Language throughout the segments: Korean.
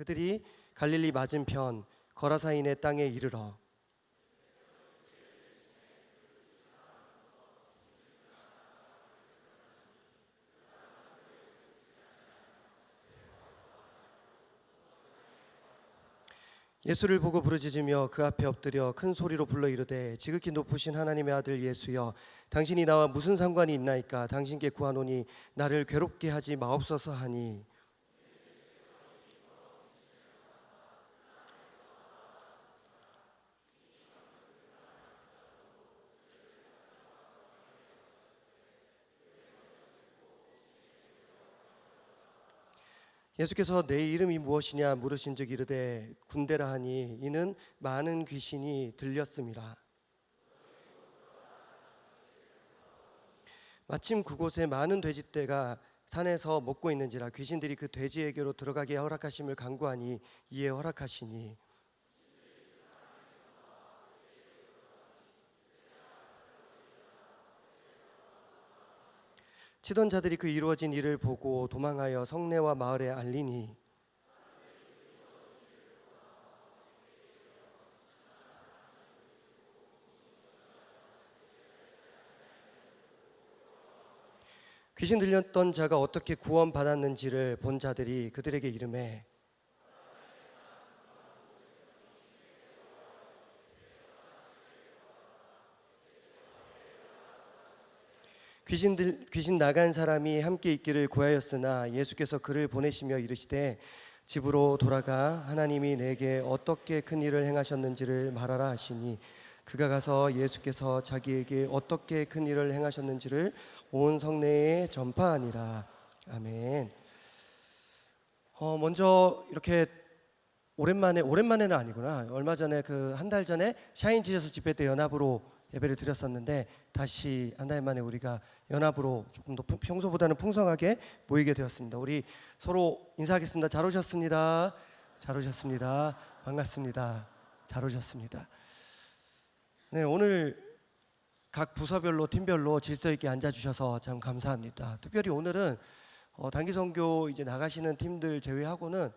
그들이 갈릴리 맞은편 거라사인의 땅에 이르러 예수를 보고 부르짖으며 그 앞에 엎드려 큰 소리로 불러 이르되 지극히 높으신 하나님의 아들 예수여, 당신이 나와 무슨 상관이 있나이까? 당신께 구하노니 나를 괴롭게 하지 마옵소서 하니, 예수께서 내 이름이 무엇이냐 물으신즉 이르되 군대라 하니, 이는 많은 귀신이 들렸음이라. 마침 그곳에 많은 돼지떼가 산에서 먹고 있는지라 귀신들이 그 돼지에게로 들어가게 허락하심을 간구하니 이에 허락하시니, 치던 자들이 그 이루어진 일을 보고 도망하여 성내와 마을에 알리니, 귀신 들렸던 자가 어떻게 구원받았는지를 본 자들이 그들에게 이르매 귀신 나간 사람이 함께 있기를 구하였으나 예수께서 그를 보내시며 이르시되 집으로 돌아가 하나님이 내게 어떻게 큰 일을 행하셨는지를 말하라 하시니, 그가 가서 예수께서 자기에게 어떻게 큰 일을 행하셨는지를 온 성내에 전파하니라. 아멘. 먼저 이렇게 오랜만에는 아니구나. 얼마 전에 그 한 달 전에 샤인 지저스 집회 때 연합으로 예배를 드렸었는데, 다시 한 달 만에 우리가 연합으로 조금 더 평소보다는 풍성하게 모이게 되었습니다. 우리 서로 인사하겠습니다. 잘 오셨습니다. 잘 오셨습니다. 반갑습니다. 잘 오셨습니다. 네, 오늘 각 부서별로 팀별로 질서 있게 앉아주셔서 참 감사합니다. 특별히 오늘은 단기 선교 이제 나가시는 팀들 제외하고는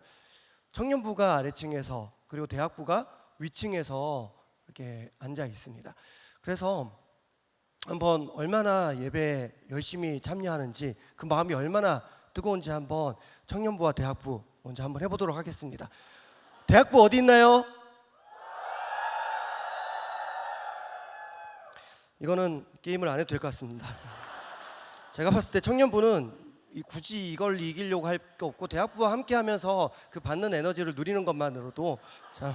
청년부가 아래층에서, 그리고 대학부가 위층에서 이렇게 앉아 있습니다. 그래서 한번 얼마나 예배 열심히 참여하는지, 그 마음이 얼마나 뜨거운지 한번 청년부와 대학부 먼저 한번 해보도록 하겠습니다. 대학부 어디 있나요? 이거는 게임을 안 해도 될 것 같습니다. 제가 봤을 때 청년부는 굳이 이걸 이기려고 할 거 없고, 대학부와 함께 하면서 그 받는 에너지를 누리는 것만으로도 참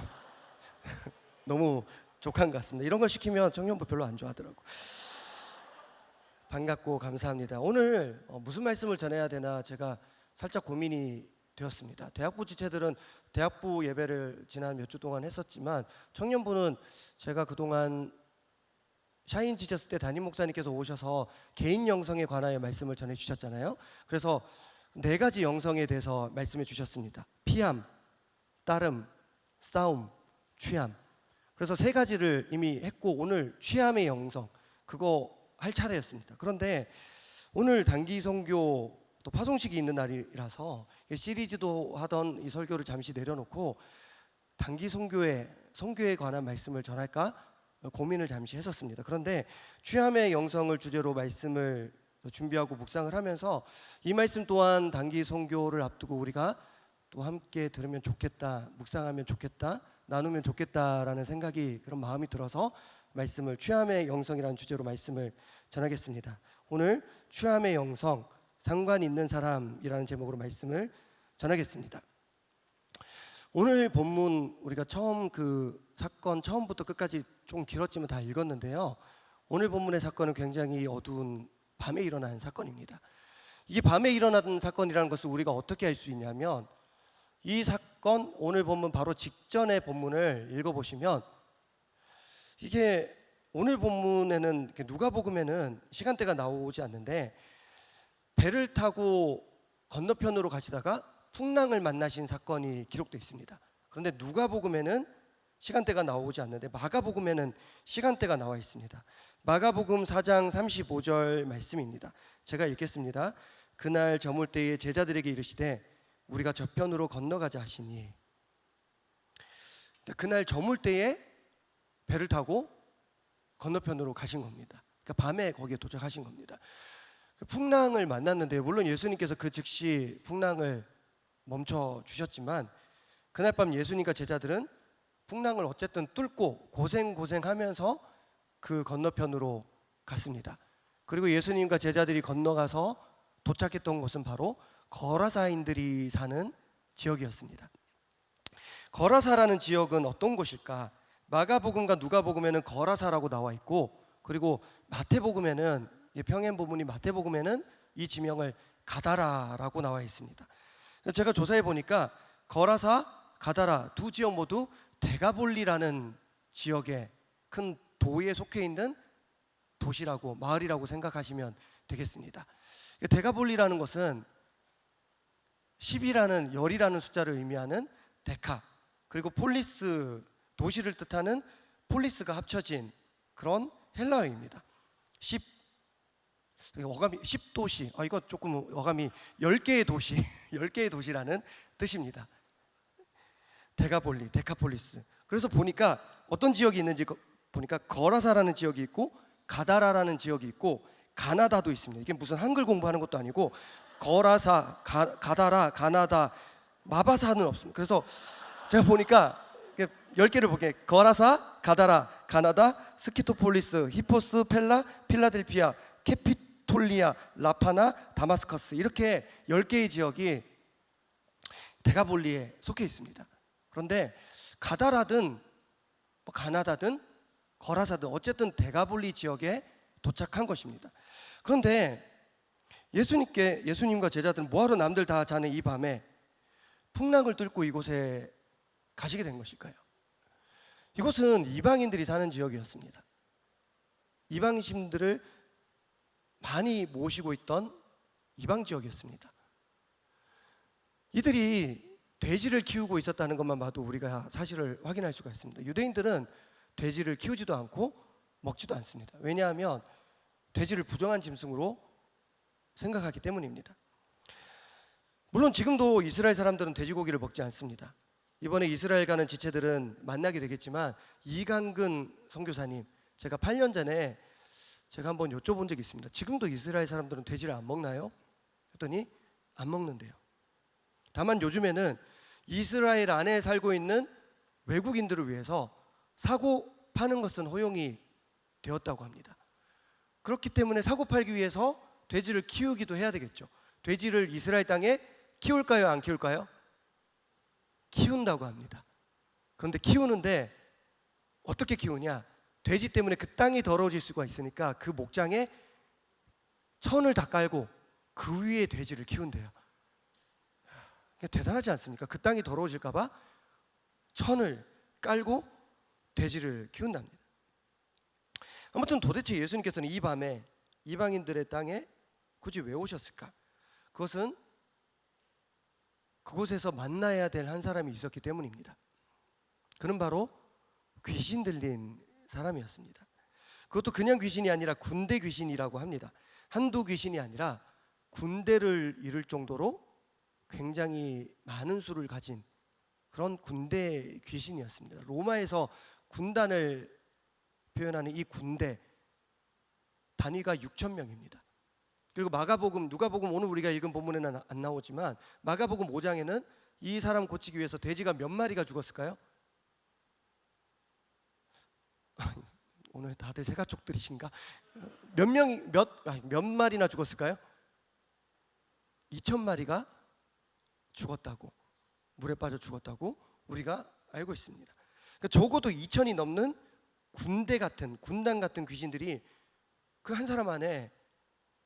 너무 족한 것 같습니다. 이런 걸 시키면 청년부 별로 안 좋아하더라고. 반갑고 감사합니다. 오늘 무슨 말씀을 전해야 되나 제가 살짝 고민이 되었습니다. 대학부 지체들은 대학부 예배를 지난 몇 주 동안 했었지만, 청년부는 제가 그동안 샤인 지저스 때 담임 목사님께서 오셔서 개인 영성에 관하여 말씀을 전해 주셨잖아요. 그래서 4가지 영성에 대해서 말씀해 주셨습니다. 피함, 따름, 싸움, 취함. 그래서 3가지를 이미 했고, 오늘 취함의 영성, 그거 할 차례였습니다. 그런데 오늘 단기 선교 또 파송식이 있는 날이라서 시리즈도 하던 이 설교를 잠시 내려놓고 단기 선교에 관한 말씀을 전할까 고민을 잠시 했었습니다. 그런데 취함의 영성을 주제로 말씀을 준비하고 묵상을 하면서 이 말씀 또한 단기 선교를 앞두고 우리가 또 함께 들으면 좋겠다, 묵상하면 좋겠다, 나누면 좋겠다라는 생각이, 그런 마음이 들어서 말씀을 취함의 영성이라는 주제로 말씀을 전하겠습니다. 오늘 취함의 영성, 상관 있는 사람이라는 제목으로 말씀을 전하겠습니다. 오늘 본문 우리가 처음 그 사건 처음부터 끝까지 좀 길었지만 다 읽었는데요. 오늘 본문의 사건은 굉장히 어두운 밤에 일어난 사건입니다. 이게 밤에 일어난 사건이라는 것을 우리가 어떻게 알 수 있냐면, 이 사건 오늘 본문 바로 직전의 본문을 읽어보시면, 이게 오늘 본문에는 누가복음에는 시간대가 나오지 않는데 배를 타고 건너편으로 가시다가 풍랑을 만나신 사건이 기록되어 있습니다. 그런데 누가복음에는 시간대가 나오지 않는데 마가복음에는 시간대가 나와 있습니다. 마가복음 4장 35절 말씀입니다. 제가 읽겠습니다. 그날 저물 때에 제자들에게 이르시되 우리가 저편으로 건너가자 하시니, 그날 저물 때에 배를 타고 건너편으로 가신 겁니다. 그러니까 밤에 거기에 도착하신 겁니다. 풍랑을 만났는데, 물론 예수님께서 그 즉시 풍랑을 멈춰 주셨지만 그날 밤 예수님과 제자들은 풍랑을 어쨌든 뚫고 고생하면서 그 건너편으로 갔습니다. 그리고 예수님과 제자들이 건너가서 도착했던 곳은 바로 거라사인들이 사는 지역이었습니다. 거라사라는 지역은 어떤 곳일까? 마가복음과 누가복음에는 거라사라고 나와 있고, 그리고 마태복음에는, 평행 부분이 마태복음에는 이 지명을 가다라라고 나와 있습니다. 제가 조사해 보니까 거라사, 가다라 두 지역 모두 데가볼리라는 지역의 큰 도에 속해 있는 도시라고, 마을이라고 생각하시면 되겠습니다. 데가볼리라는 것은 10이라는 열이라는 숫자를 의미하는 데카, 그리고 폴리스, 도시를 뜻하는 폴리스가 합쳐진 그런 헬라어입니다. 10도시, 이거 조금 어감이 10개의 도시, 10개의 도시라는 뜻입니다. 데가볼리, 데카폴리스. 그래서 보니까 어떤 지역이 있는지 보니까 거라사라는 지역이 있고, 가다라라는 지역이 있고, 가나다도 있습니다. 이게 무슨 한글 공부하는 것도 아니고, 거라사, 가다라, 가나다, 마바사는 없습니다. 그래서 제가 보니까 10개를 볼게요. 거라사, 가다라, 가나다, 스키토폴리스, 히포스, 펠라, 필라델피아, 캐피톨리아, 라파나, 다마스커스, 이렇게 10개의 지역이 데가볼리에 속해 있습니다. 그런데 가다라든 가나다든 거라사든 어쨌든 데가볼리 지역에 도착한 것입니다. 그런데 예수님과 제자들은 뭐하러 남들 다 자는 이 밤에 풍랑을 뚫고 이곳에 가시게 된 것일까요? 이곳은 이방인들이 사는 지역이었습니다. 이방신들을 많이 모시고 있던 이방 지역이었습니다. 이들이 돼지를 키우고 있었다는 것만 봐도 우리가 사실을 확인할 수가 있습니다. 유대인들은 돼지를 키우지도 않고 먹지도 않습니다. 왜냐하면 돼지를 부정한 짐승으로 생각하기 때문입니다. 물론 지금도 이스라엘 사람들은 돼지고기를 먹지 않습니다. 이번에 이스라엘 가는 지체들은 만나게 되겠지만, 이강근 선교사님, 제가 8년 전에 제가 한번 여쭤본 적이 있습니다. 지금도 이스라엘 사람들은 돼지를 안 먹나요? 했더니 안 먹는데요. 다만 요즘에는 이스라엘 안에 살고 있는 외국인들을 위해서 사고 파는 것은 허용이 되었다고 합니다. 그렇기 때문에 사고 팔기 위해서 돼지를 키우기도 해야 되겠죠. 돼지를 이스라엘 땅에 키울까요, 안 키울까요? 키운다고 합니다. 그런데 키우는데 어떻게 키우냐? 돼지 때문에 그 땅이 더러워질 수가 있으니까 그 목장에 천을 다 깔고 그 위에 돼지를 키운대요. 대단하지 않습니까? 그 땅이 더러워질까 봐 천을 깔고 돼지를 키운답니다. 아무튼 도대체 예수님께서는 이 밤에 이방인들의 땅에 굳이 왜 오셨을까? 그것은 그곳에서 만나야 될 한 사람이 있었기 때문입니다. 그는 바로 귀신 들린 사람이었습니다. 그것도 그냥 귀신이 아니라 군대 귀신이라고 합니다. 한두 귀신이 아니라 군대를 이룰 정도로 굉장히 많은 수를 가진 그런 군대 귀신이었습니다. 로마에서 군단을 표현하는 이 군대 단위가 6,000명입니다. 그리고 마가복음, 누가복음 오늘 우리가 읽은 본문에는 안 나오지만 마가복음 5장에는 이 사람 고치기 위해서 돼지가 몇 마리가 죽었을까요? 오늘 다들 새가족들이신가? 몇 마리나 죽었을까요? 2,000마리가 죽었다고, 물에 빠져 죽었다고 우리가 알고 있습니다. 그러니까 적어도 2,000이 넘는 군대 같은, 군단 같은 귀신들이 그 한 사람 안에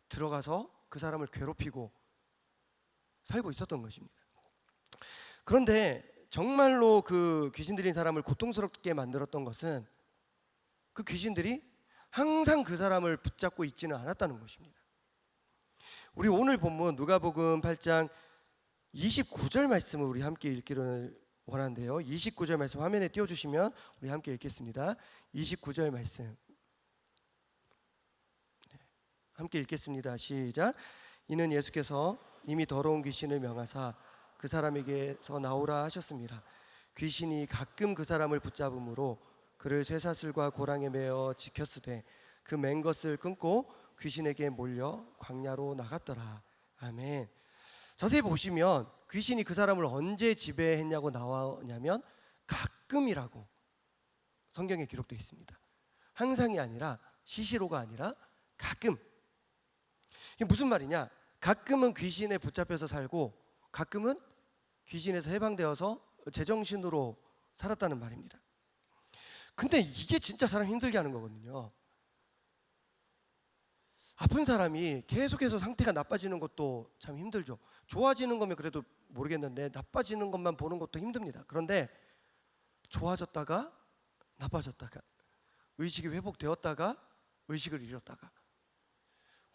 들어가서 그 사람을 괴롭히고 살고 있었던 것입니다. 그런데 정말로 그 귀신 들린 사람을 고통스럽게 만들었던 것은 그 귀신들이 항상 그 사람을 붙잡고 있지는 않았다는 것입니다. 우리 오늘 본문 누가복음 8장 29절 말씀을 우리 함께 읽기를 원하는데요. 29절 말씀 화면에 띄워주시면 우리 함께 읽겠습니다. 29절 말씀 함께 읽겠습니다. 시작. 이는 예수께서 이미 더러운 귀신을 명하사 그 사람에게서 나오라 하셨습니다. 귀신이 가끔 그 사람을 붙잡음으로 그를 쇠사슬과 고랑에 매어 지켰으되 그 맨 것을 끊고 귀신에게 몰려 광야로 나갔더라. 아멘. 자세히 보시면 귀신이 그 사람을 언제 지배했냐고 나오냐면 가끔이라고 성경에 기록되어 있습니다. 항상이 아니라, 시시로가 아니라 가끔. 이게 무슨 말이냐? 가끔은 귀신에 붙잡혀서 살고 가끔은 귀신에서 해방되어서 제정신으로 살았다는 말입니다. 근데 이게 진짜 사람 힘들게 하는 거거든요. 아픈 사람이 계속해서 상태가 나빠지는 것도 참 힘들죠. 좋아지는 거면 그래도 모르겠는데 나빠지는 것만 보는 것도 힘듭니다. 그런데 좋아졌다가 나빠졌다가, 의식이 회복되었다가 의식을 잃었다가,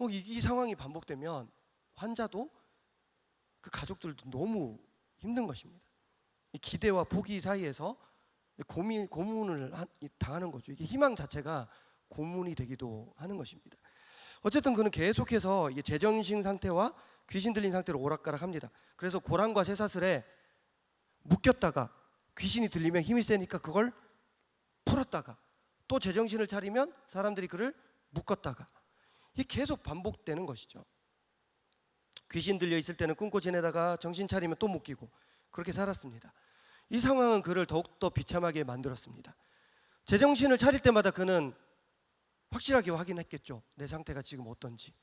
이 상황이 반복되면 환자도 그 가족들도 너무 힘든 것입니다. 이 기대와 포기 사이에서 고문을 당하는 거죠. 이게 희망 자체가 고문이 되기도 하는 것입니다. 어쨌든 그는 계속해서 제정신 상태와 귀신 들린 상태로 오락가락합니다. 그래서 고랑과 쇠사슬에 묶였다가 귀신이 들리면 힘이 세니까 그걸 풀었다가 또 제정신을 차리면 사람들이 그를 묶었다가, 이게 계속 반복되는 것이죠. 귀신 들려 있을 때는 끊고 지내다가 정신 차리면 또 묶이고, 그렇게 살았습니다. 이 상황은 그를 더욱더 비참하게 만들었습니다. 제정신을 차릴 때마다 그는 확실하게 확인했겠죠. 내 상태가 지금 어떤지.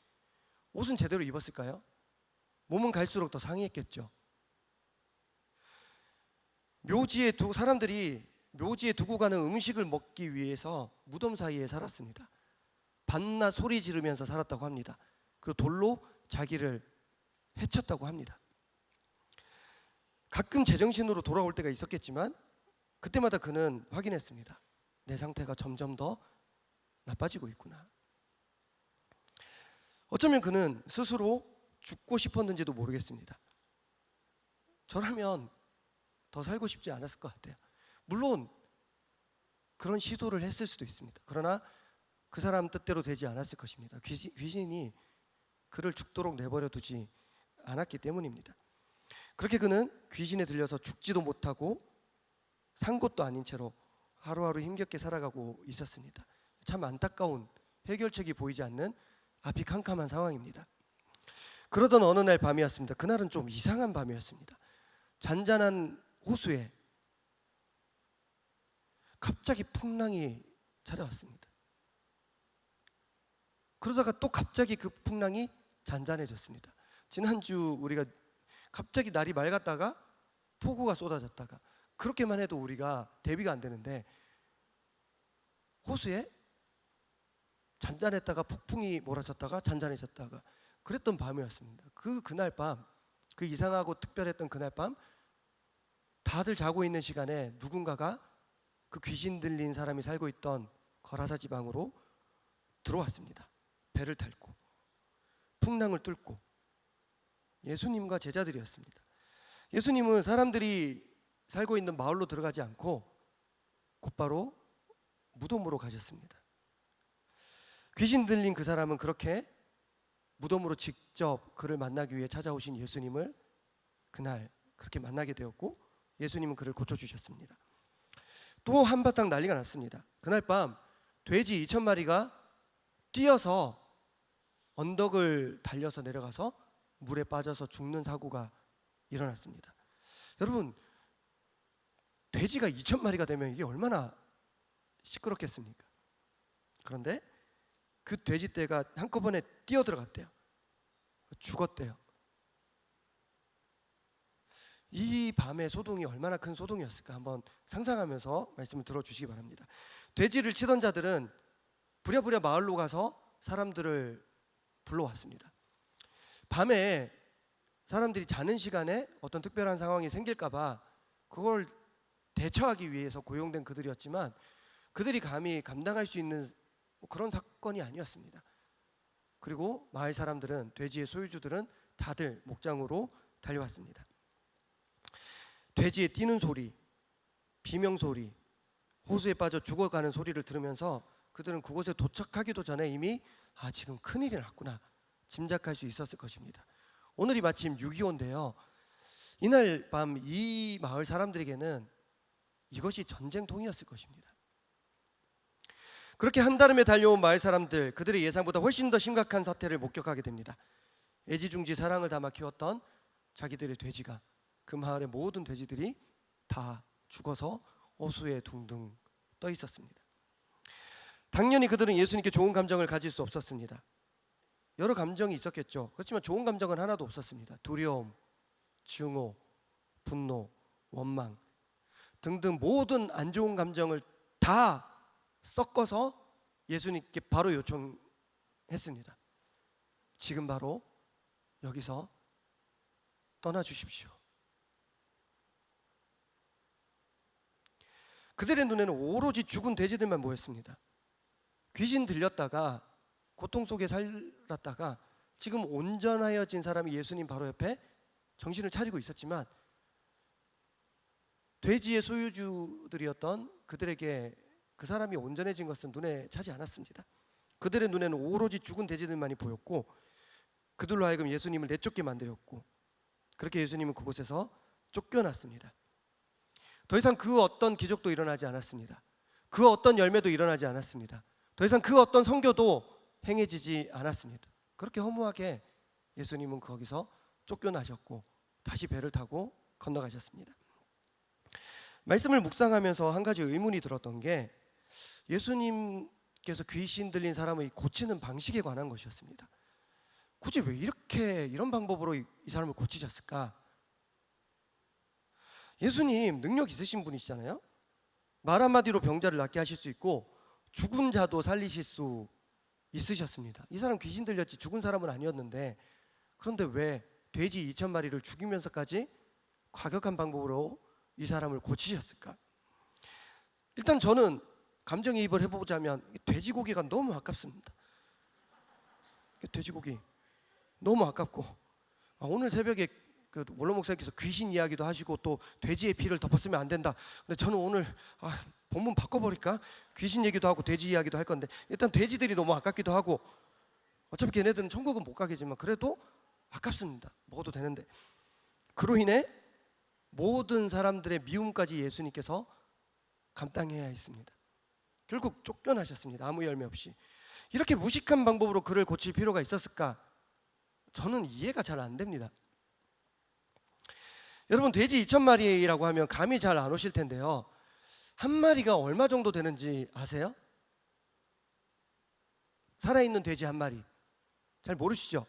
옷은 제대로 입었을까요? 몸은 갈수록 더 상했겠죠. 사람들이 묘지에 두고 가는 음식을 먹기 위해서 무덤 사이에 살았습니다. 밤낮 소리 지르면서 살았다고 합니다. 그리고 돌로 자기를 해쳤다고 합니다. 가끔 제정신으로 돌아올 때가 있었겠지만 그때마다 그는 확인했습니다. 내 상태가 점점 더 나빠지고 있구나. 어쩌면 그는 스스로 죽고 싶었는지도 모르겠습니다. 저라면 더 살고 싶지 않았을 것 같아요. 물론 그런 시도를 했을 수도 있습니다. 그러나 그 사람 뜻대로 되지 않았을 것입니다. 귀신이 그를 죽도록 내버려 두지 않았기 때문입니다. 그렇게 그는 귀신에 들려서 죽지도 못하고 산 것도 아닌 채로 하루하루 힘겹게 살아가고 있었습니다. 참 안타까운, 해결책이 보이지 않는 앞이 캄캄한 상황입니다. 그러던 어느 날 밤이었습니다. 그날은 좀 이상한 밤이었습니다. 잔잔한 호수에 갑자기 풍랑이 찾아왔습니다. 그러다가 또 갑자기 그 풍랑이 잔잔해졌습니다. 지난주 우리가 갑자기 날이 맑았다가 폭우가 쏟아졌다가, 그렇게만 해도 우리가 대비가 안 되는데 호수에 잔잔했다가 폭풍이 몰아쳤다가 잔잔해졌다가 그랬던 밤이었습니다. 그날 밤, 그 이상하고 특별했던 그날 밤, 다들 자고 있는 시간에 누군가가 그 귀신 들린 사람이 살고 있던 거라사 지방으로 들어왔습니다. 배를 타고 풍랑을 뚫고. 예수님과 제자들이었습니다. 예수님은 사람들이 살고 있는 마을로 들어가지 않고 곧바로 무덤으로 가셨습니다. 귀신 들린 그 사람은 그렇게 무덤으로 직접 그를 만나기 위해 찾아오신 예수님을 그날 그렇게 만나게 되었고, 예수님은 그를 고쳐주셨습니다. 또 한바탕 난리가 났습니다. 그날 밤 돼지 2,000마리가 뛰어서 언덕을 달려서 내려가서 물에 빠져서 죽는 사고가 일어났습니다. 여러분, 돼지가 2,000마리가 되면 이게 얼마나 시끄럽겠습니까? 그런데 그 돼지떼가 한꺼번에 뛰어들어갔대요. 죽었대요. 이 밤의 소동이 얼마나 큰 소동이었을까 한번 상상하면서 말씀을 들어주시기 바랍니다. 돼지를 치던 자들은 부랴부랴 마을로 가서 사람들을 불러왔습니다. 밤에 사람들이 자는 시간에 어떤 특별한 상황이 생길까 봐 그걸 대처하기 위해서 고용된 그들이었지만, 그들이 감히 감당할 수 있는 그런 사건이 아니었습니다. 그리고 마을 사람들은, 돼지의 소유주들은 다들 목장으로 달려왔습니다. 돼지의 뛰는 소리, 비명소리, 호수에 빠져 죽어가는 소리를 들으면서 그들은 그곳에 도착하기도 전에 이미 지금 큰일이 났구나 짐작할 수 있었을 것입니다. 오늘이 마침 6.25인데요. 이날 밤 이 마을 사람들에게는 이것이 전쟁통이었을 것입니다. 그렇게 한달음에 달려온 마을 사람들, 그들의 예상보다 훨씬 더 심각한 사태를 목격하게 됩니다. 애지중지 사랑을 담아 키웠던 자기들의 돼지가, 그 마을의 모든 돼지들이 다 죽어서 호수에 둥둥 떠 있었습니다. 당연히 그들은 예수님께 좋은 감정을 가질 수 없었습니다. 여러 감정이 있었겠죠. 그렇지만 좋은 감정은 하나도 없었습니다. 두려움, 증오, 분노, 원망 등등 모든 안 좋은 감정을 다 섞어서 예수님께 바로 요청했습니다. 지금 바로 여기서 떠나 주십시오. 그들의 눈에는 오로지 죽은 돼지들만 보였습니다. 귀신 들렸다가 고통 속에 살았다가 지금 온전하여진 사람이 예수님 바로 옆에 정신을 차리고 있었지만, 돼지의 소유주들이었던 그들에게 그 사람이 온전해진 것은 눈에 차지 않았습니다. 그들의 눈에는 오로지 죽은 돼지들만이 보였고, 그들로 하여금 예수님을 내쫓게 만들었고, 그렇게 예수님은 그곳에서 쫓겨났습니다. 더 이상 그 어떤 기적도 일어나지 않았습니다. 그 어떤 열매도 일어나지 않았습니다. 더 이상 그 어떤 선교도 행해지지 않았습니다. 그렇게 허무하게 예수님은 거기서 쫓겨나셨고 다시 배를 타고 건너가셨습니다. 말씀을 묵상하면서 한 가지 의문이 들었던 게, 예수님께서 귀신 들린 사람을 고치는 방식에 관한 것이었습니다. 굳이 왜 이런 방법으로 이 사람을 고치셨을까? 예수님 능력 있으신 분이시잖아요. 말 한마디로 병자를 낫게 하실 수 있고 죽은 자도 살리실 수 있으셨습니다. 이 사람 귀신 들렸지 죽은 사람은 아니었는데, 그런데 왜 돼지 2,000마리를 죽이면서까지 과격한 방법으로 이 사람을 고치셨을까? 일단 저는 감정이입을 해보자면 돼지고기가 너무 아깝습니다. 돼지고기 너무 아깝고, 오늘 새벽에 그 원로 목사님께서 귀신 이야기도 하시고 또 돼지의 피를 덮었으면 안 된다. 근데 저는 오늘 본문 바꿔버릴까? 귀신 얘기도 하고 돼지 이야기도 할 건데, 일단 돼지들이 너무 아깝기도 하고, 어차피 걔네들은 천국은 못 가겠지만 그래도 아깝습니다. 먹어도 되는데. 그로 인해 모든 사람들의 미움까지 예수님께서 감당해야 했습니다. 결국 쫓겨나셨습니다. 아무 열매 없이. 이렇게 무식한 방법으로 그를 고칠 필요가 있었을까? 저는 이해가 잘 안 됩니다. 여러분, 돼지 2,000마리라고 하면 감이 잘 안 오실 텐데요, 한 마리가 얼마 정도 되는지 아세요? 살아있는 돼지 한 마리 잘 모르시죠?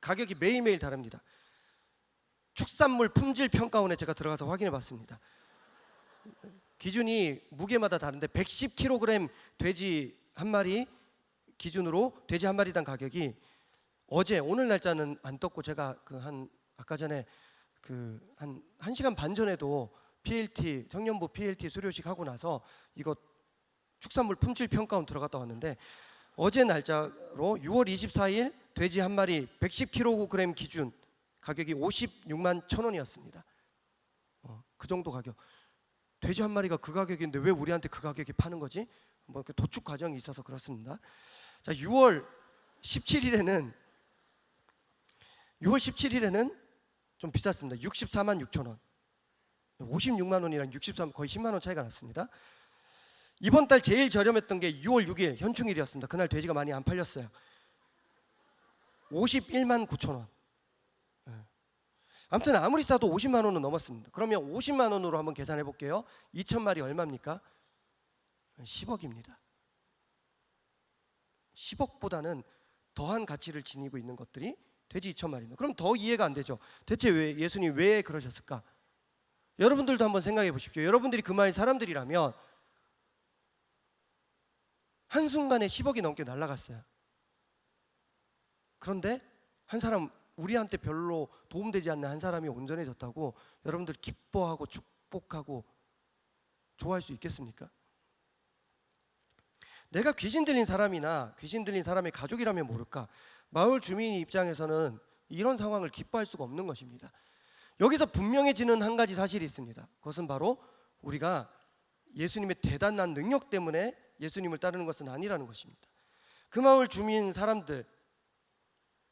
가격이 매일매일 다릅니다. 축산물 품질 평가원에 제가 들어가서 확인해 봤습니다. 기준이 무게마다 다른데 110kg 돼지 한 마리 기준으로 돼지 한 마리당 가격이 어제, 오늘 날짜는 안 떴고, 제가 아까 전에 한 1시간 반 전에도 PLT, 청년부 PLT 수료식 하고 나서 이거 축산물 품질 평가원 들어갔다 왔는데, 어제 날짜로 6월 24일 돼지 한 마리 110kg 기준 가격이 56만 1,000원이었습니다. 그 정도 가격. 돼지 한 마리가 그 가격인데 왜 우리한테 그 가격에 파는 거지? 뭐 도축 과정이 있어서 그렇습니다. 자, 6월 17일에는 좀 비쌌습니다. 64만 6천 원. 56만 원이랑 63, 거의 10만 원 차이가 났습니다. 이번 달 제일 저렴했던 게 6월 6일 현충일이었습니다. 그날 돼지가 많이 안 팔렸어요. 51만 9천 원. 아무튼 아무리 싸도 50만 원은 넘었습니다. 그러면 50만 원으로 한번 계산해 볼게요. 2,000마리 얼마입니까? 10억입니다. 10억보다는 더한 가치를 지니고 있는 것들이 돼지 2,000마리입니다. 그럼 더 이해가 안 되죠. 대체 왜 예수님 왜 그러셨을까? 여러분들도 한번 생각해 보십시오. 여러분들이 그 마을 사람들이라면 한순간에 10억이 넘게 날아갔어요. 그런데 한 사람, 우리한테 별로 도움되지 않는 한 사람이 온전해졌다고 여러분들 기뻐하고 축복하고 좋아할 수 있겠습니까? 내가 귀신 들린 사람이나 귀신 들린 사람의 가족이라면 모를까, 마을 주민 입장에서는 이런 상황을 기뻐할 수가 없는 것입니다. 여기서 분명해지는 한 가지 사실이 있습니다. 그것은 바로 우리가 예수님의 대단한 능력 때문에 예수님을 따르는 것은 아니라는 것입니다. 그 마을 주민 사람들,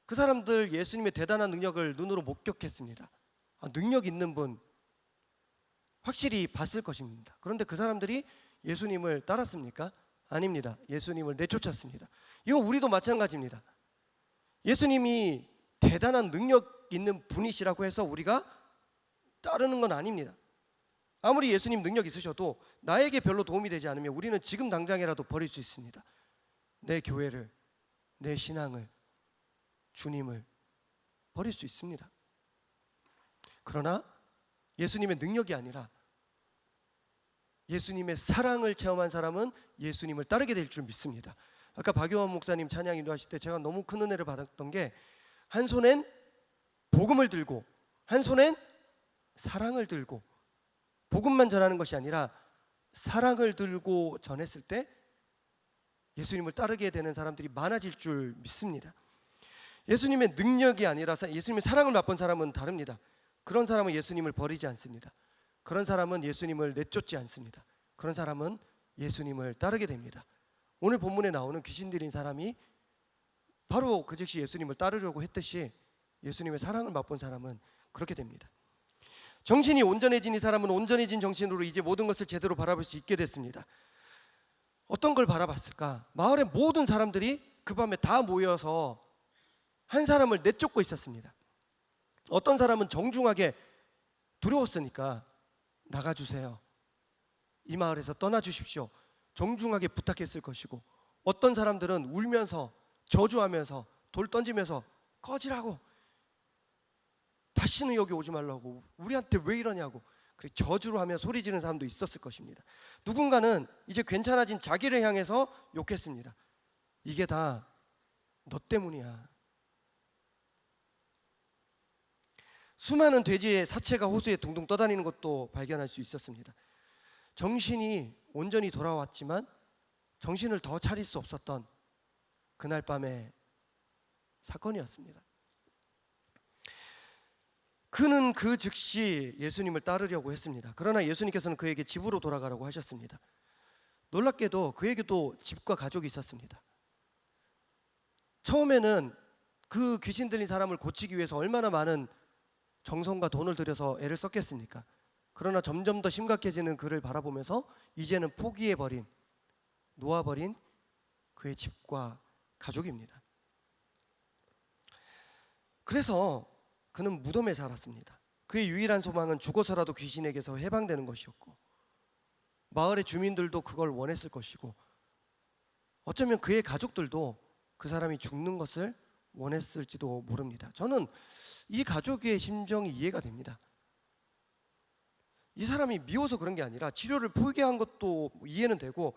그 사람들 예수님의 대단한 능력을 눈으로 목격했습니다. 능력 있는 분 확실히 봤을 것입니다. 그런데 그 사람들이 예수님을 따랐습니까? 아닙니다. 예수님을 내쫓았습니다. 이거 우리도 마찬가지입니다. 예수님이 대단한 능력 있는 분이시라고 해서 우리가 따르는 건 아닙니다. 아무리 예수님 능력 있으셔도 나에게 별로 도움이 되지 않으면 우리는 지금 당장이라도 버릴 수 있습니다. 내 교회를, 내 신앙을, 주님을 버릴 수 있습니다. 그러나 예수님의 능력이 아니라 예수님의 사랑을 체험한 사람은 예수님을 따르게 될 줄 믿습니다. 아까 박용환 목사님 찬양 인도하실 때 제가 너무 큰 은혜를 받았던 게, 한 손엔 복음을 들고 한 손엔 사랑을 들고, 복음만 전하는 것이 아니라 사랑을 들고 전했을 때 예수님을 따르게 되는 사람들이 많아질 줄 믿습니다. 예수님의 능력이 아니라 예수님의 사랑을 맛본 사람은 다릅니다. 그런 사람은 예수님을 버리지 않습니다. 그런 사람은 예수님을 내쫓지 않습니다. 그런 사람은 예수님을 따르게 됩니다. 오늘 본문에 나오는 귀신 들린 사람이 바로 그 즉시 예수님을 따르려고 했듯이 예수님의 사랑을 맛본 사람은 그렇게 됩니다. 정신이 온전해진 이 사람은 온전해진 정신으로 이제 모든 것을 제대로 바라볼 수 있게 됐습니다. 어떤 걸 바라봤을까? 마을의 모든 사람들이 그 밤에 다 모여서 한 사람을 내쫓고 있었습니다. 어떤 사람은 정중하게 두려웠으니까 나가주세요, 이 마을에서 떠나주십시오, 정중하게 부탁했을 것이고, 어떤 사람들은 울면서 저주하면서 돌 던지면서 꺼지라고, 다시는 여기 오지 말라고, 우리한테 왜 이러냐고 저주를 하며 소리 지르는 사람도 있었을 것입니다. 누군가는 이제 괜찮아진 자기를 향해서 욕했습니다. 이게 다 너 때문이야. 수많은 돼지의 사체가 호수에 둥둥 떠다니는 것도 발견할 수 있었습니다. 정신이 온전히 돌아왔지만 정신을 더 차릴 수 없었던 그날 밤의 사건이었습니다. 그는 그 즉시 예수님을 따르려고 했습니다. 그러나 예수님께서는 그에게 집으로 돌아가라고 하셨습니다. 놀랍게도 그에게도 집과 가족이 있었습니다. 처음에는 그 귀신 들린 사람을 고치기 위해서 얼마나 많은 정성과 돈을 들여서 애를 썼겠습니까? 그러나 점점 더 심각해지는 그를 바라보면서 이제는 포기해버린, 놓아버린 그의 집과 가족입니다. 그래서 그는 무덤에 살았습니다. 그의 유일한 소망은 죽어서라도 귀신에게서 해방되는 것이었고, 마을의 주민들도 그걸 원했을 것이고, 어쩌면 그의 가족들도 그 사람이 죽는 것을 원했을지도 모릅니다. 저는 이 가족의 심정이 이해가 됩니다. 이 사람이 미워서 그런 게 아니라 치료를 포기한 것도 이해는 되고,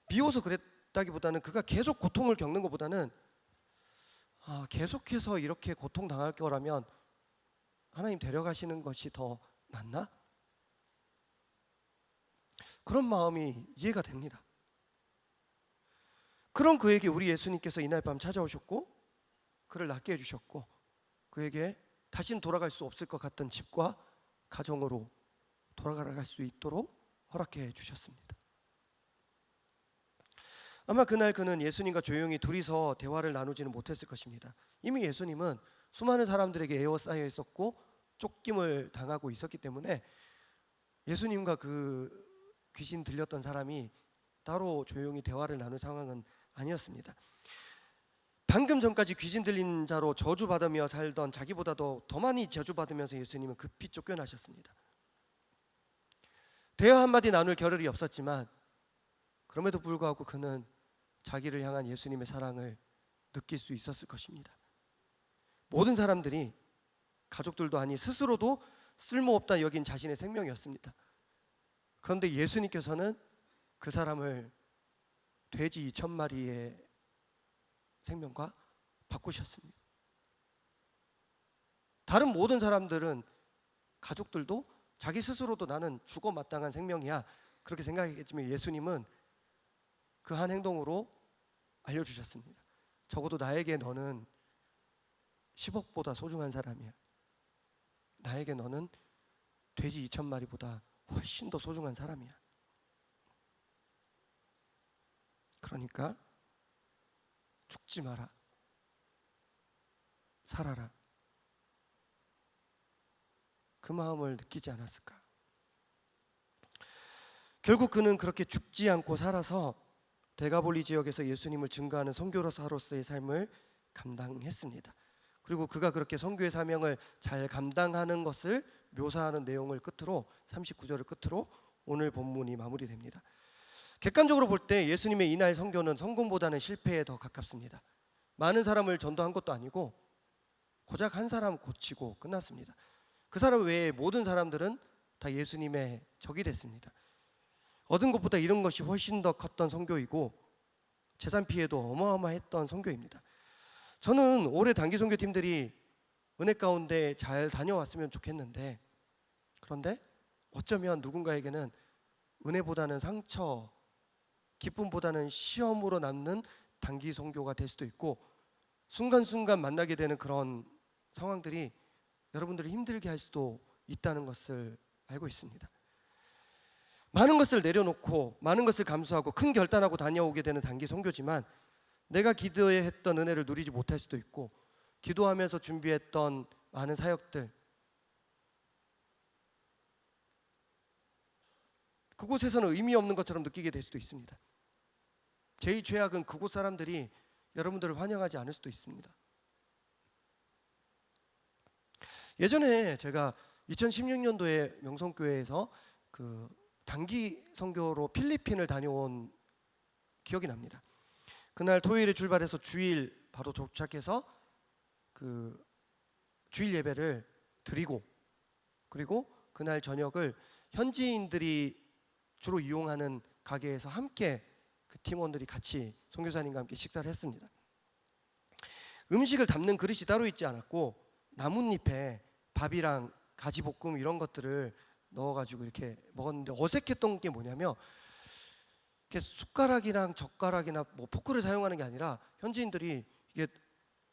미워서 그랬다기보다는 그가 계속 고통을 겪는 것보다는 계속해서 이렇게 고통당할 거라면 하나님 데려가시는 것이 더 낫나? 그런 마음이 이해가 됩니다. 그런 그에게 우리 예수님께서 이날 밤 찾아오셨고 그를 낫게 해주셨고, 그에게 다시는 돌아갈 수 없을 것 같던 집과 가정으로 돌아갈 수 있도록 허락해 주셨습니다. 아마 그날 그는 예수님과 조용히 둘이서 대화를 나누지는 못했을 것입니다. 이미 예수님은 수많은 사람들에게 에워싸여 있었고 쫓김을 당하고 있었기 때문에 예수님과 그 귀신 들렸던 사람이 따로 조용히 대화를 나눌 상황은 아니었습니다. 방금 전까지 귀신 들린 자로 저주받으며 살던 자기보다도 더 많이 저주받으면서 예수님은 급히 쫓겨나셨습니다. 대화 한마디 나눌 겨를이 없었지만 그럼에도 불구하고 그는 자기를 향한 예수님의 사랑을 느낄 수 있었을 것입니다. 모든 사람들이, 가족들도 아니 스스로도 쓸모없다 여긴 자신의 생명이었습니다. 그런데 예수님께서는 그 사람을 돼지 2,000마리의 생명과 바꾸셨습니다. 다른 모든 사람들은, 가족들도 자기 스스로도 나는 죽어 마땅한 생명이야 그렇게 생각했지만 예수님은 그 한 행동으로 알려주셨습니다. 적어도 나에게 너는 10억보다 소중한 사람이야. 나에게 너는 돼지 2,000마리보다 훨씬 더 소중한 사람이야. 그러니까 죽지 마라. 살아라. 그 마음을 느끼지 않았을까? 결국 그는 그렇게 죽지 않고 살아서 데가볼리 지역에서 예수님을 증거하는 선교사로서의 삶을 감당했습니다. 그리고 그가 그렇게 선교의 사명을 잘 감당하는 것을 묘사하는 내용을 끝으로 39절을 끝으로 오늘 본문이 마무리됩니다. 객관적으로 볼 때 예수님의 이날 선교는 성공보다는 실패에 더 가깝습니다. 많은 사람을 전도한 것도 아니고 고작 한 사람 고치고 끝났습니다. 그 사람 외에 모든 사람들은 다 예수님의 적이 됐습니다. 얻은 것보다 잃은 것이 훨씬 더 컸던 선교이고 재산 피해도 어마어마했던 선교입니다. 저는 올해 단기 선교팀들이 은혜 가운데 잘 다녀왔으면 좋겠는데, 그런데 어쩌면 누군가에게는 은혜보다는 상처, 기쁨보다는 시험으로 남는 단기 선교가 될 수도 있고, 순간순간 만나게 되는 그런 상황들이 여러분들을 힘들게 할 수도 있다는 것을 알고 있습니다. 많은 것을 내려놓고 많은 것을 감수하고 큰 결단하고 다녀오게 되는 단기 선교지만, 내가 기도했던 은혜를 누리지 못할 수도 있고, 기도하면서 준비했던 많은 사역들, 그곳에서는 의미 없는 것처럼 느끼게 될 수도 있습니다. 제일 최악은 그곳 사람들이 여러분들을 환영하지 않을 수도 있습니다. 예전에 제가 2016년도에 명성교회에서 그 단기 선교로 필리핀을 다녀온 기억이 납니다. 그날 토요일에 출발해서 주일 바로 도착해서 그 주일 예배를 드리고, 그리고 그날 저녁을 현지인들이 주로 이용하는 가게에서 함께 그 팀원들이 같이 선교사님과 함께 식사를 했습니다. 음식을 담는 그릇이 따로 있지 않았고 나뭇잎에 밥이랑 가지볶음 이런 것들을 넣어가지고 이렇게 먹었는데, 어색했던 게 뭐냐면 이렇게 숟가락이랑 젓가락이나 뭐 포크를 사용하는 게 아니라 현지인들이 이게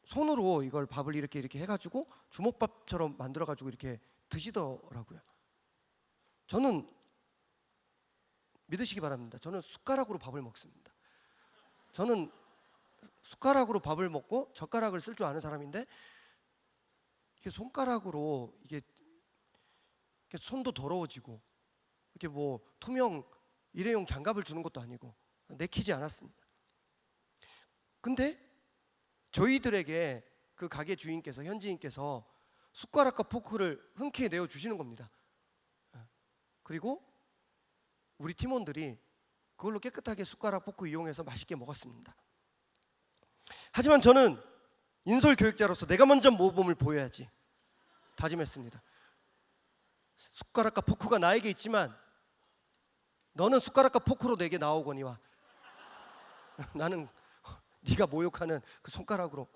손으로 이걸 밥을 이렇게 해가지고 주먹밥처럼 만들어가지고 이렇게 드시더라고요. 저는 믿으시기 바랍니다. 저는 숟가락으로 밥을 먹습니다. 저는 숟가락으로 밥을 먹고 젓가락을 쓸 줄 아는 사람인데, 이게 손가락으로 이게 손도 더러워지고 이렇게 뭐 투명 일회용 장갑을 주는 것도 아니고 내키지 않았습니다. 근데 저희들에게 그 가게 주인께서, 현지인께서 숟가락과 포크를 흔쾌히 내어 주시는 겁니다. 그리고 우리 팀원들이 그걸로 깨끗하게 숟가락 포크 이용해서 맛있게 먹었습니다. 하지만 저는 인솔 교육자로서 내가 먼저 모범을 보여야지 다짐했습니다. 숟가락과 포크가 나에게 있지만 너는 숟가락과 포크로 내게 나오거니와 나는 네가 모욕하는 그 손가락으로,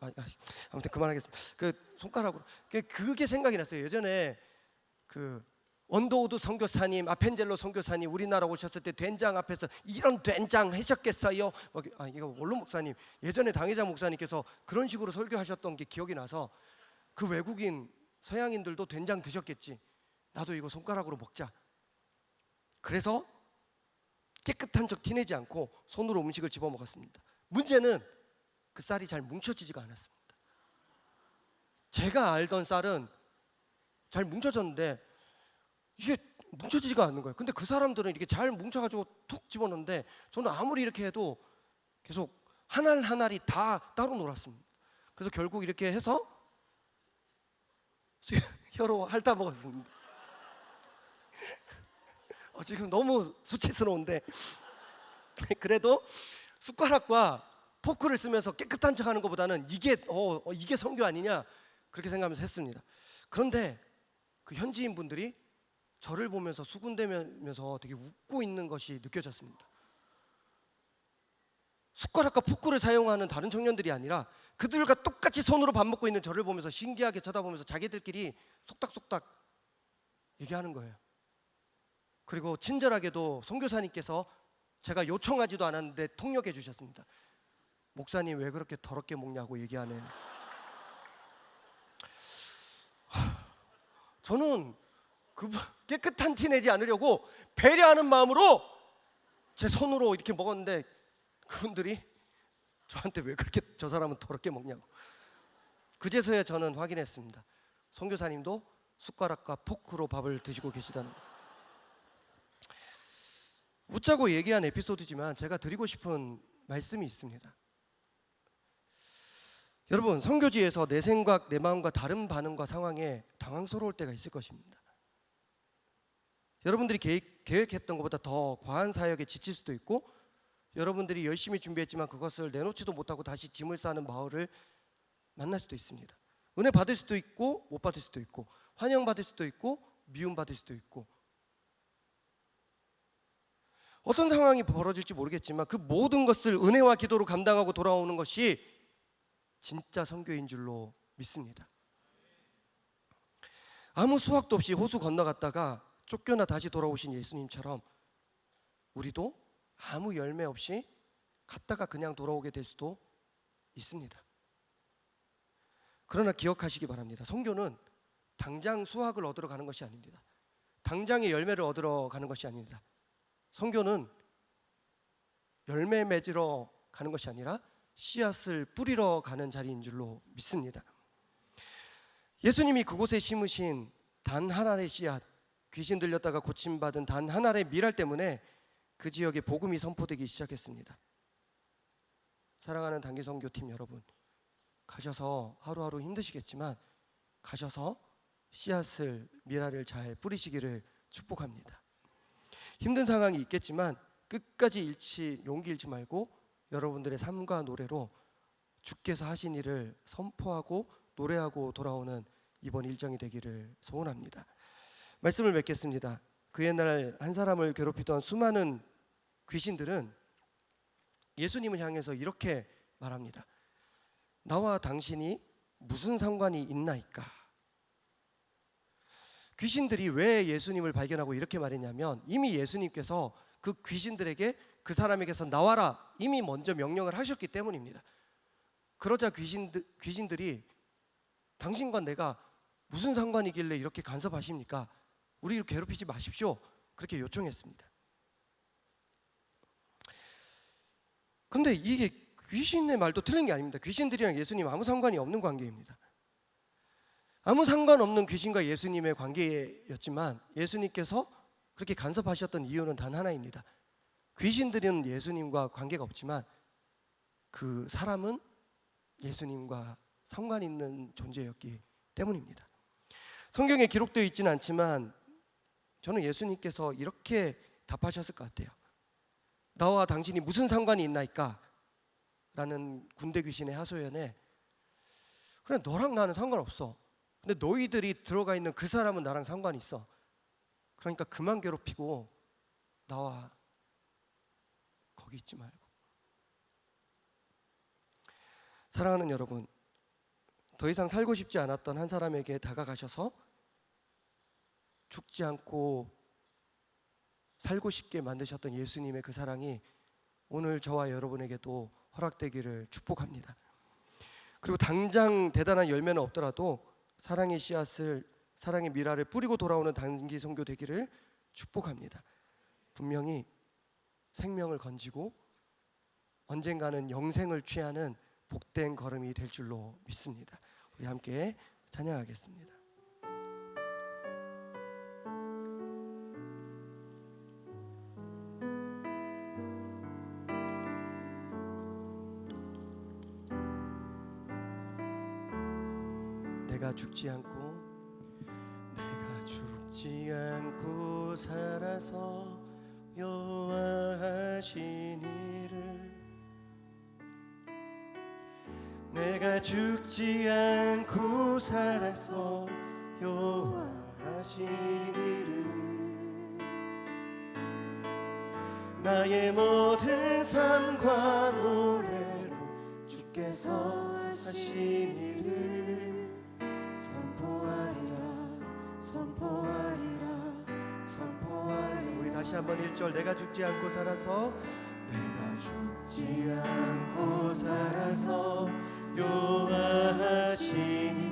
아무튼 그만하겠습니다. 그 손가락으로, 그게 생각이 났어요. 예전에 그 원도우드 선교사님, 아펜젤로 선교사님 우리나라 오셨을 때 된장 앞에서 이런 된장 하셨겠어요? 이거 원로 목사님, 예전에 당회자 목사님께서 그런 식으로 설교하셨던 게 기억이 나서, 그 외국인 서양인들도 된장 드셨겠지, 나도 이거 손가락으로 먹자. 그래서 깨끗한 척 티내지 않고 손으로 음식을 집어 먹었습니다. 문제는 그 쌀이 잘 뭉쳐지지가 않았습니다. 제가 알던 쌀은 잘 뭉쳐졌는데 이게 뭉쳐지지가 않는 거예요. 근데 그 사람들은 이렇게 잘 뭉쳐가지고 톡 집어넣는데 저는 아무리 이렇게 해도 계속 한 알 한 알이 다 따로 놀았습니다. 그래서 결국 이렇게 해서 혀로 핥아 먹었습니다. 지금 너무 수치스러운데 그래도 숟가락과 포크를 쓰면서 깨끗한 척하는 것보다는 이게 선교 아니냐 그렇게 생각하면서 했습니다. 그런데 그 현지인 분들이 저를 보면서 수군대면서 되게 웃고 있는 것이 느껴졌습니다. 숟가락과 포크를 사용하는 다른 청년들이 아니라 그들과 똑같이 손으로 밥 먹고 있는 저를 보면서 신기하게 쳐다보면서 자기들끼리 속닥속닥 얘기하는 거예요. 그리고 친절하게도 선교사님께서 제가 요청하지도 않았는데 통역해 주셨습니다. 목사님 왜 그렇게 더럽게 먹냐고 얘기하네. 저는 그 깨끗한 티 내지 않으려고 배려하는 마음으로 제 손으로 이렇게 먹었는데 그분들이 저한테 왜 그렇게 저 사람은 더럽게 먹냐고. 그제서야 저는 확인했습니다. 선교사님도 숟가락과 포크로 밥을 드시고 계시다는 거. 웃자고 얘기한 에피소드지만 제가 드리고 싶은 말씀이 있습니다. 여러분, 선교지에서 내 생각, 내 마음과 다른 반응과 상황에 당황스러울 때가 있을 것입니다. 여러분들이 계획했던 것보다 더 과한 사역에 지칠 수도 있고, 여러분들이 열심히 준비했지만 그것을 내놓지도 못하고 다시 짐을 싸는 마을을 만날 수도 있습니다. 은혜 받을 수도 있고 못 받을 수도 있고, 환영받을 수도 있고 미움받을 수도 있고, 어떤 상황이 벌어질지 모르겠지만 그 모든 것을 은혜와 기도로 감당하고 돌아오는 것이 진짜 선교인 줄로 믿습니다. 아무 수확도 없이 호수 건너갔다가 쫓겨나 다시 돌아오신 예수님처럼 우리도 아무 열매 없이 갔다가 그냥 돌아오게 될 수도 있습니다. 그러나 기억하시기 바랍니다. 선교는 당장 수확을 얻으러 가는 것이 아닙니다. 당장의 열매를 얻으러 가는 것이 아닙니다. 선교는 열매 맺으러 가는 것이 아니라 씨앗을 뿌리러 가는 자리인 줄로 믿습니다. 예수님이 그곳에 심으신 단 하나의 씨앗, 귀신 들렸다가 고침받은 단 하나의 미랄 때문에 그 지역에 복음이 선포되기 시작했습니다. 사랑하는 단기선교팀 여러분, 가셔서 하루하루 힘드시겠지만 가셔서 씨앗을, 미랄을 잘 뿌리시기를 축복합니다. 힘든 상황이 있겠지만 끝까지 용기 잃지 말고 여러분들의 삶과 노래로 주께서 하신 일을 선포하고 노래하고 돌아오는 이번 일정이 되기를 소원합니다. 말씀을 맺겠습니다. 그 옛날 한 사람을 괴롭히던 수많은 귀신들은 예수님을 향해서 이렇게 말합니다. 나와 당신이 무슨 상관이 있나이까? 귀신들이 왜 예수님을 발견하고 이렇게 말했냐면 이미 예수님께서 그 귀신들에게 그 사람에게서 나와라 이미 먼저 명령을 하셨기 때문입니다. 그러자 귀신들이 당신과 내가 무슨 상관이길래 이렇게 간섭하십니까? 우리를 괴롭히지 마십시오. 그렇게 요청했습니다. 그런데 이게 귀신의 말도 틀린 게 아닙니다. 귀신들이랑 예수님 아무 상관이 없는 관계입니다. 아무 상관없는 귀신과 예수님의 관계였지만 예수님께서 그렇게 간섭하셨던 이유는 단 하나입니다. 귀신들은 예수님과 관계가 없지만 그 사람은 예수님과 상관 있는 존재였기 때문입니다. 성경에 기록되어 있지는 않지만 저는 예수님께서 이렇게 답하셨을 것 같아요. 나와 당신이 무슨 상관이 있나이까? 라는 군대 귀신의 하소연에 그래 너랑 나는 상관없어. 근데 너희들이 들어가 있는 그 사람은 나랑 상관이 있어. 그러니까 그만 괴롭히고 나와 거기 있지 말고. 사랑하는 여러분, 더 이상 살고 싶지 않았던 한 사람에게 다가가셔서 죽지 않고 살고 싶게 만드셨던 예수님의 그 사랑이 오늘 저와 여러분에게도 허락되기를 축복합니다. 그리고 당장 대단한 열매는 없더라도 사랑의 씨앗을, 사랑의 미랄을 뿌리고 돌아오는 단기 선교 되기를 축복합니다. 분명히 생명을 건지고 언젠가는 영생을 취하는 복된 걸음이 될 줄로 믿습니다. 우리 함께 찬양하겠습니다. 내가 죽지 않고 살아서 여호와하신 일을 내가 죽지 않고 살아서 여호와하신 일을 나의 모든 삶과 노래로 주께서 하신 일을 선포하리라. 우리 다시 한번 1절 내가 죽지 않고 살아서 여호와하신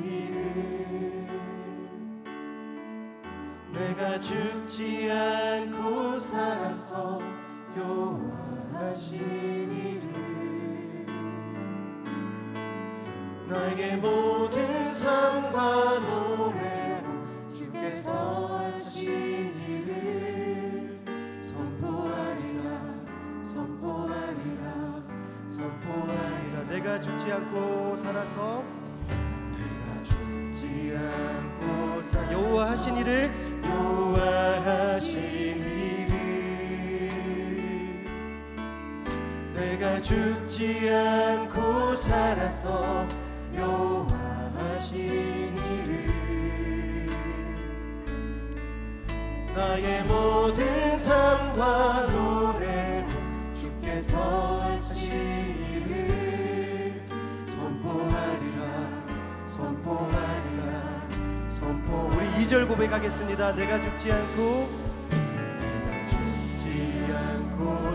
일을 내가 죽지 않고 살아서 여호와하신 일을 나의 모든 삶과 노래로 내가 죽지 않고 살아서 내가 죽지 않고 여호와 하신 일을 내가 죽지 않고 살아서 여호와 하신 일을 나의 모든 삶과 노래로 주께서 하신 일을 선포하리라 우리 2절 고백하겠습니다. 내가 죽지 않고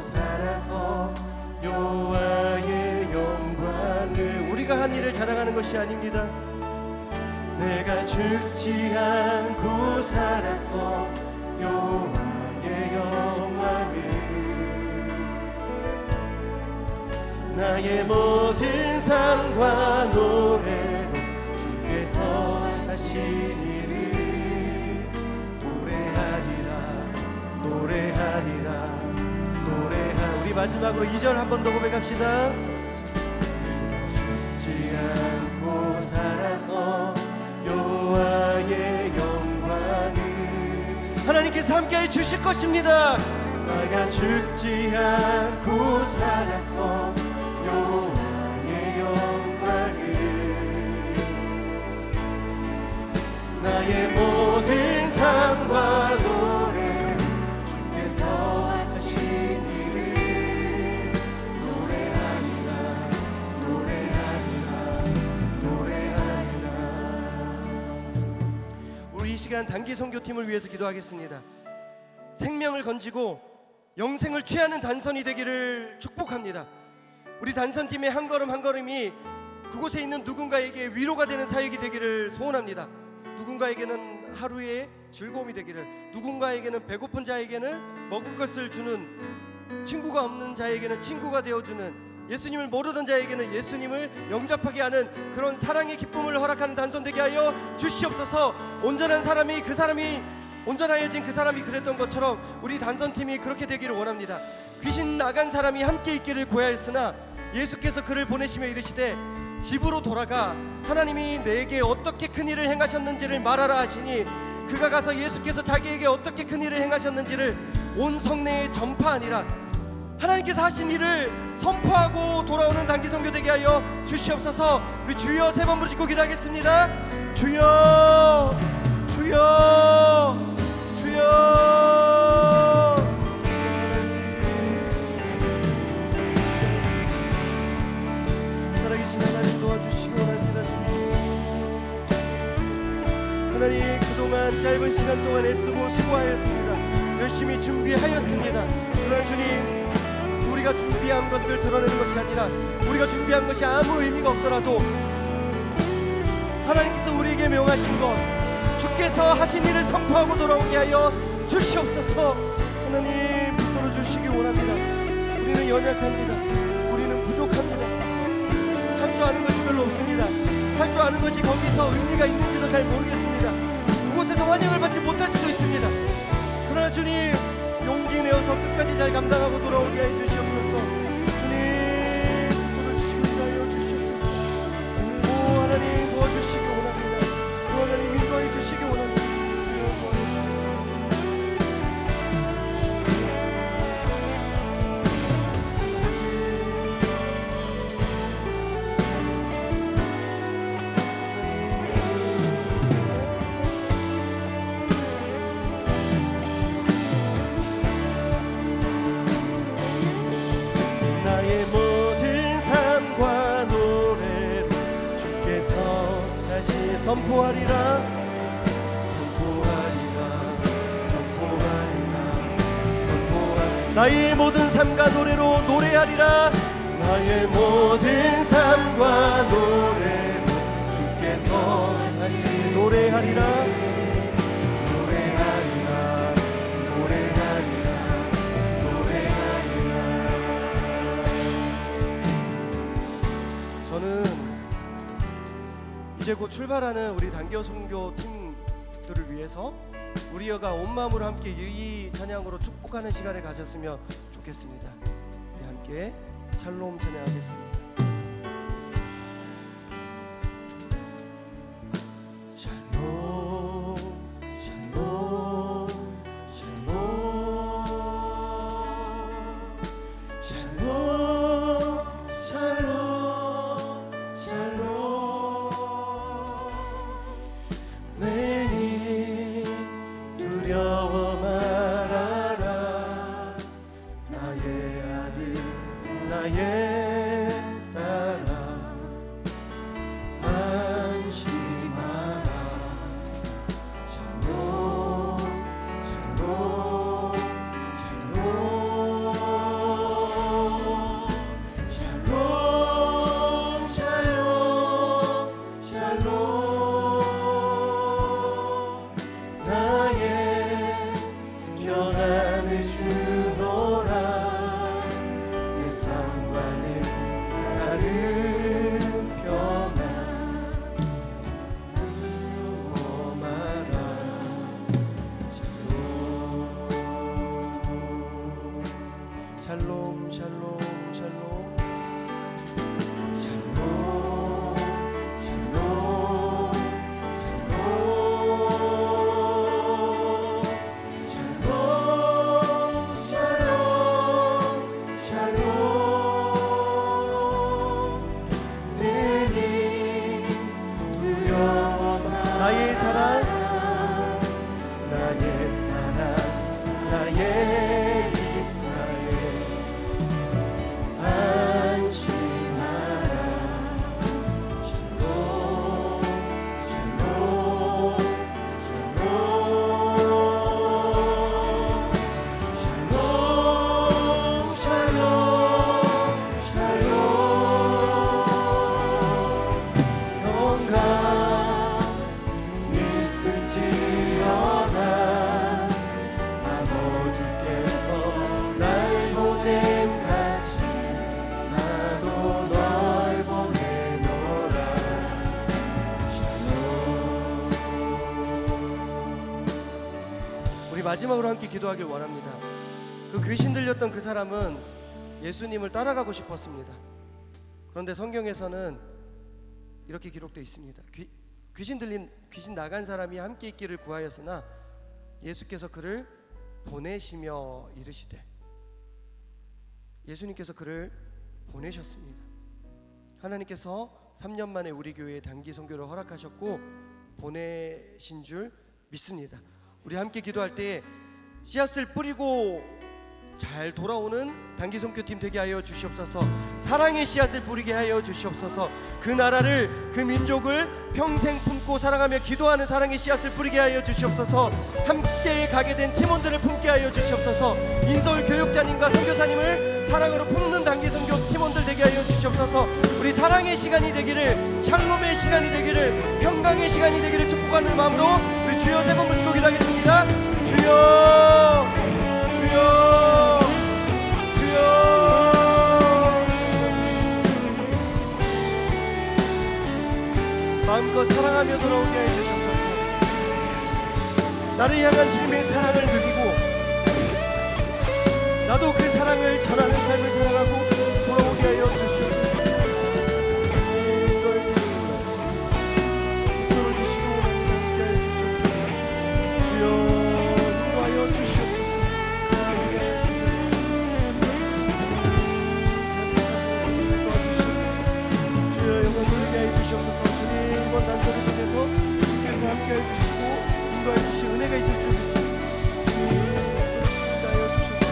살아서 여호와의 영광을 우리가 한 일을 자랑하는 것이 아닙니다. 내가 죽지 않고 살아서 여호와의 영광을 나의 모든 삶과 노래로 주께서 하신 일을 노래하리라 우리 마지막으로 2절 한 번 더 고백합시다. 죽지 않고 살아서 여호와의 영광을 하나님께서 함께해 주실 것입니다. 내가 죽지 않고 살아서 여호와의 영광을 나의 모든 삶과 노래 주께서 하신 일을 노래하리라 우리 이 시간 단기 선교팀을 위해서 기도하겠습니다. 생명을 건지고 영생을 취하는 단선이 되기를 축복합니다. 우리 단선팀의 한 걸음 한 걸음이 그곳에 있는 누군가에게 위로가 되는 사역이 되기를 소원합니다. 누군가에게는 하루의 즐거움이 되기를, 누군가에게는 배고픈 자에게는 먹을 것을 주는, 친구가 없는 자에게는 친구가 되어주는, 예수님을 모르던 자에게는 예수님을 영접하게 하는 그런 사랑의 기쁨을 허락하는 단선 되게 하여 주시옵소서. 온전하여진 그 사람이 그랬던 것처럼 우리 단선팀이 그렇게 되기를 원합니다. 귀신 나간 사람이 함께 있기를 고하였으나 예수께서 그를 보내시며 이르시되 집으로 돌아가 하나님이 내게 어떻게 큰 일을 행하셨는지를 말하라 하시니 그가 가서 예수께서 자기에게 어떻게 큰 일을 행하셨는지를 온 성내에 전파하니라. 하나님께서 하신 일을 선포하고 돌아오는 단기 선교 되게 하여 주시옵소서. 우리 주여 세 번 부르짖고 기도하겠습니다. 주여 주여 주여. 살아계신 하나님 도와주시기 원합니다. 하나님, 그동안 짧은 시간 동안 애쓰고 수고하였습니다. 열심히 준비하였습니다. 그러나 주님, 우리가 준비한 것을 드러내는 것이 아니라 우리가 준비한 것이 아무 의미가 없더라도 하나님께서 우리에게 명하신 것, 주께서 하신 일을 선포하고 돌아오게 하여 주시옵소서. 하나님, 붙들어 주시기 원합니다. 우리는 연약합니다. 우리는 부족합니다. 할 줄 아는 것이 별로 없습니다. 할 줄 아는 것이 거기서 의미가 있는지도 잘 모르겠습니다. 그곳에서 환영을 받지 못할 수도 있습니다. 그러나 주님, 용기 내어서 끝까지 잘 감당하고 돌아오게 해 주시옵소서. 주님, 붙들어 주시고 인도하여 주시옵소서. 오 하나님, 도와주시기 원합니다. 오 하나님, 인도해 주시기 원합니다. 주여 도와주시옵소서. 나의 모든 삶과 노래로 주께서 다시 선포하리라. 나의 모든 삶과 노래로 노래하리라. 나의 모든 삶과 노래로 주께서 다시 노래하리라. 저는 이제 곧 출발하는 우리 단교 선교 팀들을 위해서 우리가 온 마음으로 함께 이 찬양으로 축복하는 시간을 가졌으면 좋겠습니다. 우리 함께 샬롬 찬양하겠습니다. 나의 따라 안심하라. 샬롬 샬롬 샬롬 샬롬 샬롬 나의 평안을 주노라. 세상과는 다른 평안 두어마라. 샬롬 샬롬 샬롬 샬롬 샬롬 샬롬 샬롬 샬롬 내님 두려워 나의 사랑 나의 사랑 나의 이스라엘 안심하라. 샬롬 샬롬 샬롬 샬롬 샬롬 샬롬 평강 있을지어다. 아버지께서 날 보냄 같이 나도 널 보내노라. 샬롬. 우리 마지막으로 함께 기도하길 원합니다. 그 귀신 들렸던 그 사람은 예수님을 따라가고 싶었습니다. 그런데 성경에서는 이렇게 기록되어 있습니다. 귀신 나간 사람이 함께 있기를 구하였으나 예수께서 그를 보내시며 이르시되, 예수님께서 그를 보내셨습니다. 하나님께서 3년 만에 우리 교회에 단기 선교를 허락하셨고 보내신 줄 믿습니다. 우리 함께 기도할 때에 씨앗을 뿌리고 잘 돌아오는 단기 선교팀 되게 하여 주시옵소서. 사랑의 씨앗을 뿌리게 하여 주시옵소서. 그 나라를, 그 민족을 평생 품고 사랑하며 기도하는 사랑의 씨앗을 뿌리게 하여 주시옵소서. 함께 가게 된 팀원들을 품게 하여 주시옵소서. 인서울 교육자님과 선교사님을 사랑으로 품는 단기 선교 팀원들 되게 하여 주시옵소서. 우리 사랑의 시간이 되기를, 샬롬의 시간이 되기를, 평강의 시간이 되기를 축복하는 마음으로 우리 주여 세 번 부르고 기도하겠습니다. 주여 주여 마음껏 사랑하며 돌아오게 해 주시옵소서. 나를 향한 주님의 사랑을 느끼고 나도 그 사랑을 전하는 삶을 살아가고 돌아오게 하여 주시옵소서. 주시고 함께 하여 주시옵소서. 주여 인도하여 주시옵소서. 주여 영광 돌리게 하여 주시옵소서. 이번 단소를 통해서 주께서 함께 해주시고 인도해 주시 은혜가 있을 줄 믿습니다. 주님 인도하여 주시옵소서.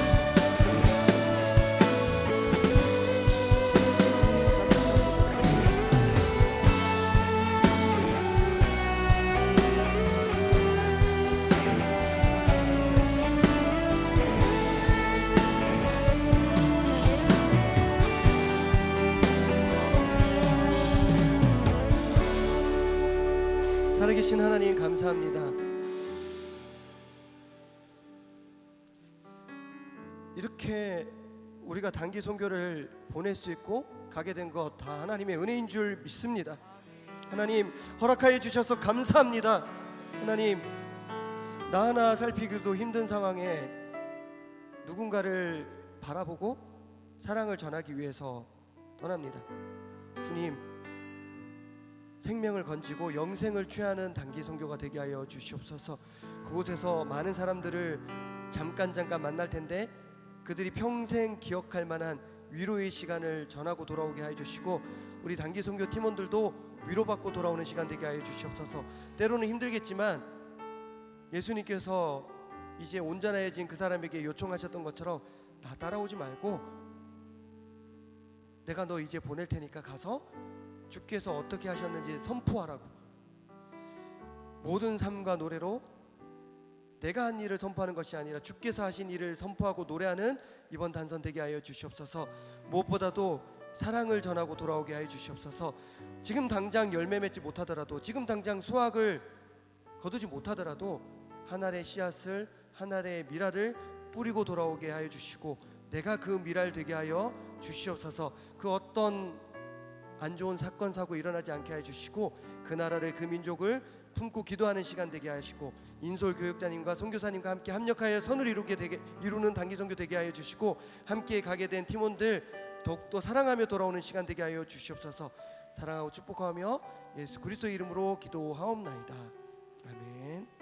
살아계신 하나님 감사합니다. 이렇게 우리가 단기 선교를 보낼 수 있고 가게 된 것 다 하나님의 은혜인 줄 믿습니다. 하나님 허락하여 주셔서 감사합니다. 하나님 나 하나 살피기도 힘든 상황에 누군가를 바라보고 사랑을 전하기 위해서 떠납니다. 주님 생명을 건지고 영생을 취하는 단기 선교가 되게 하여 주시옵소서. 그곳에서 많은 사람들을 잠깐 만날 텐데 그들이 평생 기억할 만한 위로의 시간을 전하고 돌아오게 하여 주시고 우리 단기 선교 팀원들도 위로받고 돌아오는 시간 되게 하여 주시옵소서. 때로는 힘들겠지만 예수님께서 이제 온전해진 그 사람에게 요청하셨던 것처럼 나 따라오지 말고 내가 너 이제 보낼 테니까 가서 주께서 어떻게 하셨는지 선포하라고. 모든 삶과 노래로 내가 한 일을 선포하는 것이 아니라 주께서 하신 일을 선포하고 노래하는 이번 단선 되게 하여 주시옵소서. 무엇보다도 사랑을 전하고 돌아오게 하여 주시옵소서. 지금 당장 열매 맺지 못하더라도, 지금 당장 수확을 거두지 못하더라도 한 알의 씨앗을, 한 알의 미랄을 뿌리고 돌아오게 하여 주시고, 내가 그 미랄 되게 하여 주시옵소서. 그 어떤 안 좋은 사건 사고 일어나지 않게 하여 주시고, 그 나라를, 그 민족을 품고 기도하는 시간 되게 하시고, 인솔 교육자님과 선교사님과 함께 합력하여 선을 이루는 단기 선교 되게 하여 주시고, 함께 가게 된 팀원들 더욱더 사랑하며 돌아오는 시간 되게 하여 주시옵소서. 사랑하고 축복하며 예수 그리스도의 이름으로 기도하옵나이다. 아멘.